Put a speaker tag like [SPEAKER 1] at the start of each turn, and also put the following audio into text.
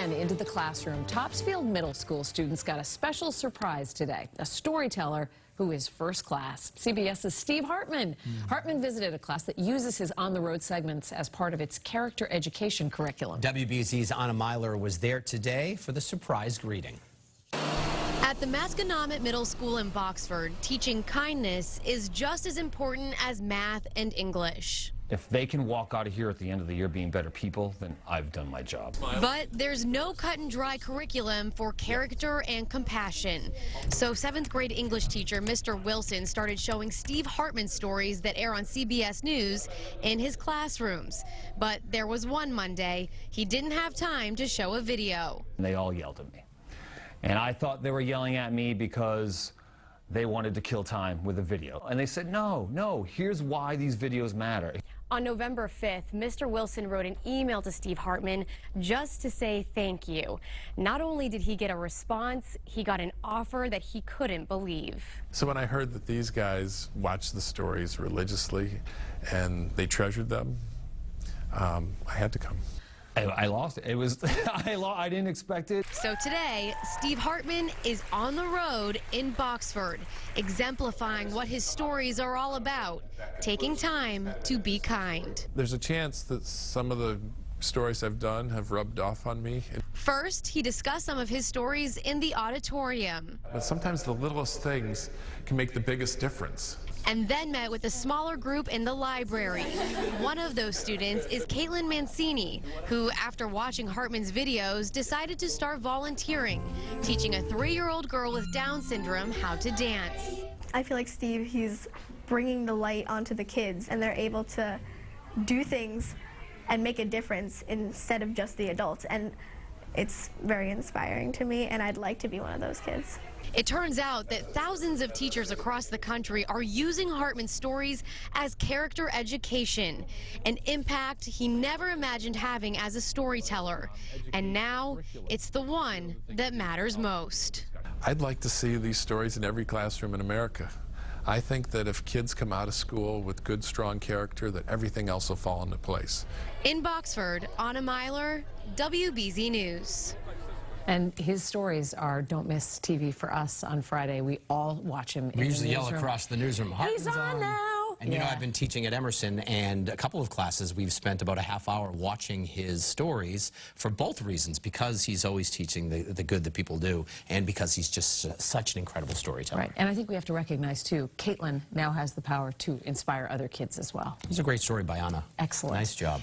[SPEAKER 1] again into the classroom. Topsfield Middle School students got a special surprise today. A storyteller who is first class. CBS's Steve Hartman. Hartman visited a class that uses his on-the-road segments as part of its character education curriculum.
[SPEAKER 2] WBZ's Meiler was there today for the surprise greeting.
[SPEAKER 3] At the Masconomet Middle School in Boxford, teaching kindness is just as important as math and English.
[SPEAKER 4] If they can walk out of here at the end of the year being better people, then I've done my job.
[SPEAKER 3] But there's no cut and dry curriculum for character and compassion. So 7th grade English teacher Mr. Wilson started showing Steve Hartman stories that air on CBS News in his classrooms. But there was one Monday he didn't have time to show a video.
[SPEAKER 4] And they all yelled at me. And I thought they were yelling at me because they wanted to kill time with a video. And they said, no, here's why these videos matter.
[SPEAKER 5] On November 5th, Mr. Wilson wrote an email to Steve Hartman just to say thank you. Not only did he get a response, he got an offer that he couldn't believe.
[SPEAKER 6] So when I heard that these guys watched the stories religiously and they treasured them, I had to come.
[SPEAKER 4] I lost it. It was, I didn't expect it.
[SPEAKER 3] So today, Steve Hartman is on the road in Boxford, exemplifying what his stories are all about, taking time to be kind.
[SPEAKER 6] There's a chance that some of the stories I've done have rubbed off on me.
[SPEAKER 3] First, he discussed some of his stories in the auditorium.
[SPEAKER 6] But sometimes the littlest things can make the biggest difference.
[SPEAKER 3] And then met with a smaller group in the library. One of those students is Kaitlyn Mancini, who, after watching Hartman's videos, decided to start volunteering, teaching a 3-year-old girl with Down syndrome how to dance.
[SPEAKER 7] I feel like Steve, he's bringing the light onto the kids, and they're able to do things and make a difference instead of just the adults. And it's very inspiring to me, and I'd like to be one of those kids.
[SPEAKER 3] It turns out that thousands of teachers across the country are using Hartman's stories as character education, an impact he never imagined having as a storyteller. And now it's the one that matters most.
[SPEAKER 6] I'd like to see these stories in every classroom in America. I think that if kids come out of school with good, strong character, that everything else will fall into place.
[SPEAKER 3] In Boxford, Meiler, WBZ News.
[SPEAKER 1] And his stories are don't miss TV for us on Friday. We all watch him.
[SPEAKER 2] We usually yell across the newsroom.
[SPEAKER 1] He's on now.
[SPEAKER 2] And you know, I've been teaching at Emerson, and a couple of classes we've spent about a half hour watching his stories for both reasons, because he's always teaching the good that people do, and because he's just such an incredible storyteller.
[SPEAKER 1] Right, and I think we have to recognize, too, Kaitlyn now has the power to inspire other kids as well.
[SPEAKER 2] He's a great story by Anna.
[SPEAKER 1] Excellent.
[SPEAKER 2] Nice job.